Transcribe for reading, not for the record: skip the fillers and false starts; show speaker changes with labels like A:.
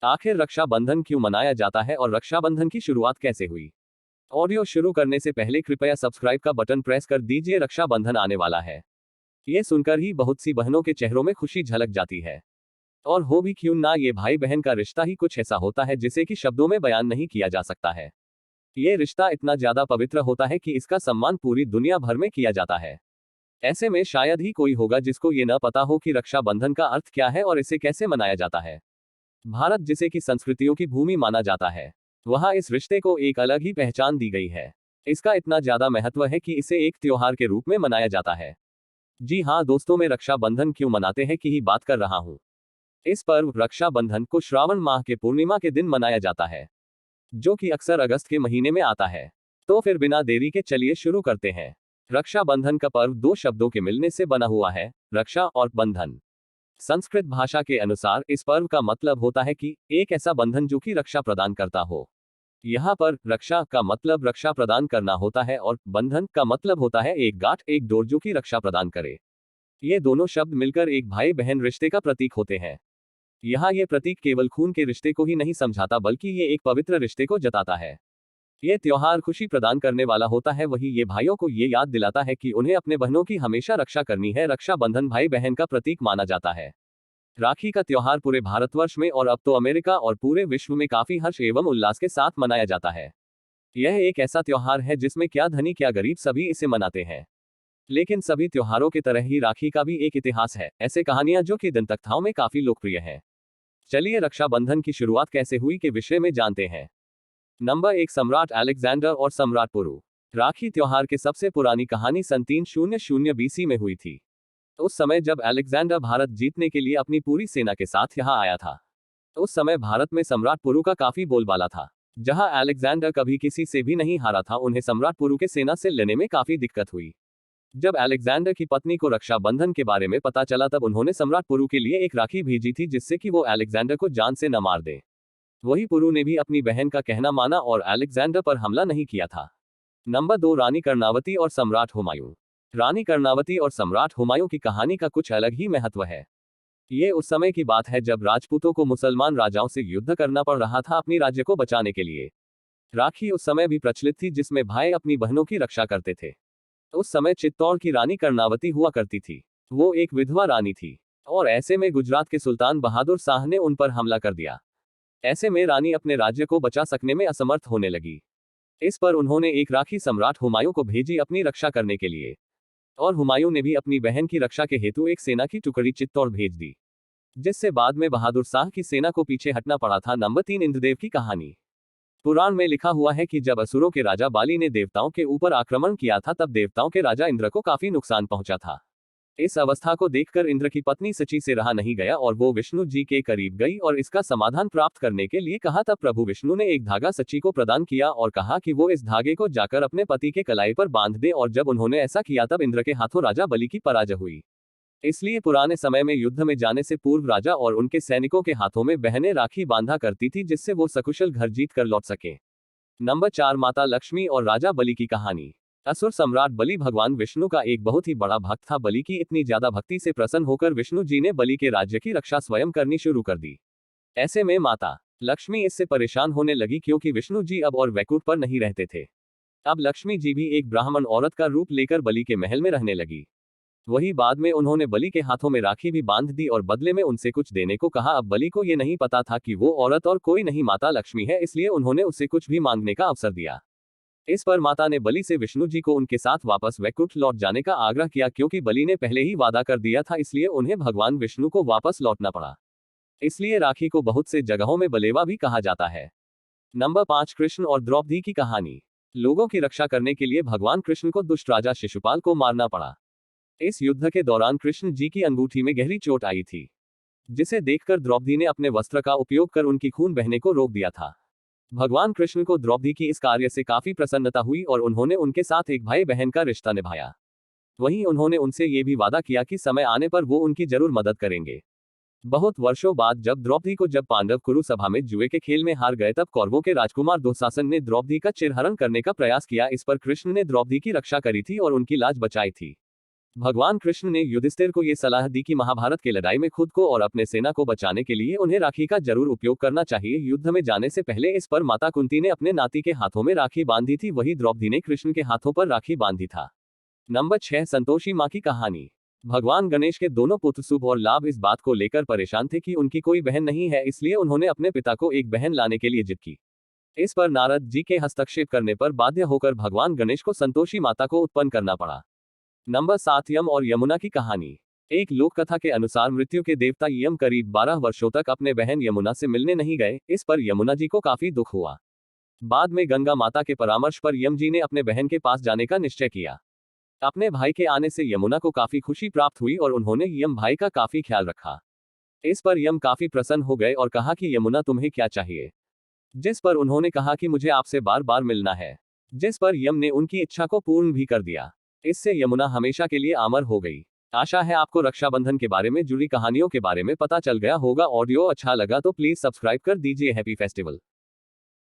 A: आखिर रक्षाबंधन क्यों मनाया जाता है और रक्षाबंधन की शुरुआत कैसे हुई? ऑडियो शुरू करने से पहले कृपया सब्सक्राइब का बटन प्रेस कर दीजिए। रक्षाबंधन आने वाला है। ये सुनकर ही बहुत सी बहनों के चेहरों में खुशी झलक जाती है। और हो भी क्यों ना, ये भाई बहन का रिश्ता ही कुछ ऐसा होता है जिसे कि शब्दों में बयान नहीं किया जा सकता है। ये रिश्ता इतना ज्यादा पवित्र होता है कि इसका सम्मान पूरी दुनिया भर में किया जाता है। ऐसे में शायद ही कोई होगा जिसको ये न पता हो कि रक्षाबंधन का अर्थ क्या है और इसे कैसे मनाया जाता है। भारत, जिसे कि संस्कृतियों की भूमि माना जाता है, वहाँ इस रिश्ते को एक अलग ही पहचान दी गई है। इसका इतना ज्यादा महत्व है कि इसे एक त्योहार के रूप में मनाया जाता है। जी हाँ दोस्तों, मैं रक्षाबंधन क्यों मनाते हैं की ही बात कर रहा हूँ। इस पर्व रक्षाबंधन को श्रावण माह के पूर्णिमा के दिन मनाया जाता है, जो कि अक्सर अगस्त के महीने में आता है। तो फिर बिना देरी के चलिए शुरू करते हैं। रक्षाबंधन का पर्व दो शब्दों के मिलने से बना हुआ है, रक्षा और बंधन। संस्कृत भाषा के अनुसार इस पर्व का मतलब होता है कि एक ऐसा बंधन जो कि रक्षा प्रदान करता हो। यहाँ पर रक्षा का मतलब रक्षा प्रदान करना होता है और बंधन का मतलब होता है एक गांठ, एक डोर जो कि रक्षा प्रदान करे। ये दोनों शब्द मिलकर एक भाई बहन रिश्ते का प्रतीक होते हैं। यहाँ ये प्रतीक केवल खून के रिश्ते को ही नहीं समझाता, बल्कि ये एक पवित्र रिश्ते को जताता है। ये त्योहार खुशी प्रदान करने वाला होता है, वही ये भाइयों को ये याद दिलाता है कि उन्हें अपने बहनों की हमेशा रक्षा करनी है। रक्षाबंधन भाई बहन का प्रतीक माना जाता है। राखी का त्योहार पूरे भारतवर्ष में और अब तो अमेरिका और पूरे विश्व में काफी हर्ष एवं उल्लास के साथ मनाया जाता है। यह एक ऐसा त्योहार है जिसमें क्या धनी क्या गरीब सभी इसे मनाते हैं। लेकिन सभी त्योहारों की तरह ही राखी का भी एक इतिहास है, ऐसे कहानियां जो कि दंतकथाओं में काफी लोकप्रिय हैं। चलिए रक्षाबंधन की शुरुआत कैसे हुई के विषय में जानते हैं। नंबर 1, सम्राट अलेक्जेंडर और सम्राट पुरु। राखी त्योहार की सबसे पुरानी कहानी सन 300 बीसी में हुई थी। उस समय जब अलेक्जेंडर भारत जीतने के लिए अपनी पूरी सेना के साथ यहाँ आया था, उस समय भारत में सम्राट पुरु का काफी बोलबाला था। जहां अलेक्जेंडर कभी किसी से भी नहीं हारा था, उन्हें सम्राट पुरु के सेना से लेने में काफी दिक्कत हुई। जब अलेक्जेंडर की पत्नी को रक्षाबंधन के बारे में पता चला, तब उन्होंने सम्राट पुरु के लिए एक राखी भेजी थी जिससे कि वो अलेक्जेंडर को जान से न मार दे। वही पुरु ने भी अपनी बहन का कहना माना और अलेक्जेंडर पर हमला नहीं किया था। नंबर 2, रानी कर्णावती और सम्राट हुमायूं। रानी कर्णावती और सम्राट हुमायूं की कहानी का कुछ अलग ही महत्व है। ये उस समय की बात है जब राजपूतों को मुसलमान राजाओं से युद्ध करना पड़ रहा था अपनी राज्य को बचाने के लिए। राखी उस समय भी प्रचलित थी जिसमें भाई अपनी बहनों की रक्षा करते थे। उस समय चित्तौड़ की रानी कर्णावती हुआ करती थी। वो एक विधवा रानी थी और ऐसे में गुजरात के सुल्तान बहादुर शाह ने उन पर हमला कर दिया। ऐसे में रानी अपने राज्य को बचा सकने में असमर्थ होने लगी। इस पर उन्होंने एक राखी सम्राट हुमायूं को भेजी अपनी रक्षा करने के लिए, और हुमायूं ने भी अपनी बहन की रक्षा के हेतु एक सेना की टुकड़ी चित्तौड़ भेज दी, जिससे बाद में बहादुर शाह की सेना को पीछे हटना पड़ा था। नंबर 3, इंद्रदेव की कहानी। पुराण में लिखा हुआ है कि जब असुरों के राजा बाली ने देवताओं के ऊपर आक्रमण किया था, तब देवताओं के राजा इंद्र को काफी नुकसान पहुंचा था। इस अवस्था को देखकर इंद्र की पत्नी सची से रहा नहीं गया और वो विष्णु जी के करीब गई और इसका समाधान प्राप्त करने के लिए कहा। तब प्रभु विष्णु ने एक धागा सची को प्रदान किया और कहा कि वो इस धागे को जाकर अपने पति के कलाई पर बांध दे, और जब उन्होंने ऐसा किया तब इंद्र के हाथों राजा बलि की पराजय हुई। इसलिए पुराने समय में युद्ध में जाने से पूर्व राजा और उनके सैनिकों के हाथों में बहनें राखी बांधा करती थी, जिससे वो सकुशल घर जीत कर लौट सके। नंबर 4, माता लक्ष्मी और राजा बलि की कहानी। असुर सम्राट बलि भगवान विष्णु का एक बहुत ही बड़ा भक्त था। बलि की इतनी ज्यादा भक्ति से प्रसन्न होकर विष्णु जी ने बलि के राज्य की रक्षा स्वयं करनी शुरू कर दी। ऐसे में माता लक्ष्मी इससे परेशान होने लगी क्योंकि विष्णु जी अब और वैकुंठ पर नहीं रहते थे। अब लक्ष्मी जी भी एक ब्राह्मण औरत का रूप लेकर बलि के महल में रहने लगी। वही बाद में उन्होंने बलि के हाथों में राखी भी बांध दी और बदले में उनसे कुछ देने को कहा। अब बलि को ये नहीं पता था कि वो औरत और कोई नहीं माता लक्ष्मी है, इसलिए उन्होंने उससे कुछ भी मांगने का अवसर दिया। इस पर माता ने बलि से विष्णु जी को उनके साथ वापस वैकुंठ लौट जाने का आग्रह किया। क्योंकि बलि ने पहले ही वादा कर दिया था, इसलिए उन्हें भगवान विष्णु को वापस लौटना पड़ा। इसलिए राखी को बहुत से जगहों में बलेवा भी कहा जाता है। नंबर 5, कृष्ण और द्रौपदी की कहानी। लोगों की रक्षा करने के लिए भगवान कृष्ण को दुष्ट राजा शिशुपाल को मारना पड़ा। इस युद्ध के दौरान कृष्ण जी की अंगूठी में गहरी चोट आई थी, जिसे देखकर द्रौपदी ने अपने वस्त्र का उपयोग कर उनकी खून बहने को रोक दिया था। भगवान कृष्ण को द्रौपदी की इस कार्य से काफी प्रसन्नता हुई और उन्होंने उनके साथ एक भाई बहन का रिश्ता निभाया। वहीं उन्होंने उनसे ये भी वादा किया कि समय आने पर वो उनकी जरूर मदद करेंगे। बहुत वर्षों बाद जब पांडव कुरु सभा में जुए के खेल में हार गए, तब कौरवों के राजकुमार दुशासन ने द्रौपदी का चिरहरण करने का प्रयास किया। इस पर कृष्ण ने द्रौपदी की रक्षा करी थी और उनकी लाज बचाई थी। भगवान कृष्ण ने युधिष्ठिर को ये सलाह दी कि महाभारत की लड़ाई में खुद को और अपने सेना को बचाने के लिए उन्हें राखी का जरूर उपयोग करना चाहिए। युद्ध में जाने से पहले इस पर माता कुंती ने अपने नाती के हाथों में राखी बांधी थी, वही द्रौपदी ने कृष्ण के हाथों पर राखी बांधी था। नंबर 6, संतोषी माँ की कहानी। भगवान गणेश के दोनों पुत्र शुभ और लाभ इस बात को लेकर परेशान थे कि उनकी कोई बहन नहीं है, इसलिए उन्होंने अपने पिता को एक बहन लाने के लिए जिद की। इस पर नारद जी के हस्तक्षेप करने पर बाध्य होकर भगवान गणेश को संतोषी माता को उत्पन्न करना पड़ा। नंबर 7, यम और यमुना की कहानी। एक लोक कथा के अनुसार मृत्यु के देवता यम करीब 12 वर्षों तक अपने बहन यमुना से मिलने नहीं गए। इस पर यमुना जी को काफी दुख हुआ। बाद में गंगा माता के परामर्श पर यम जी ने अपने बहन के पास जाने का निश्चय किया। अपने भाई के आने से यमुना को काफी खुशी प्राप्त हुई और उन्होंने यम भाई का काफी ख्याल रखा। इस पर यम काफी प्रसन्न हो गए और कहा कि यमुना तुम्हें क्या चाहिए। जिस पर उन्होंने कहा कि मुझे आपसे बार बार मिलना है। जिस पर यम ने उनकी इच्छा को पूर्ण भी कर दिया। इससे यमुना हमेशा के लिए अमर हो गई। आशा है आपको रक्षाबंधन के बारे में जुड़ी कहानियों के बारे में पता चल गया होगा। ऑडियो अच्छा लगा तो प्लीज सब्सक्राइब कर दीजिए। Happy festival.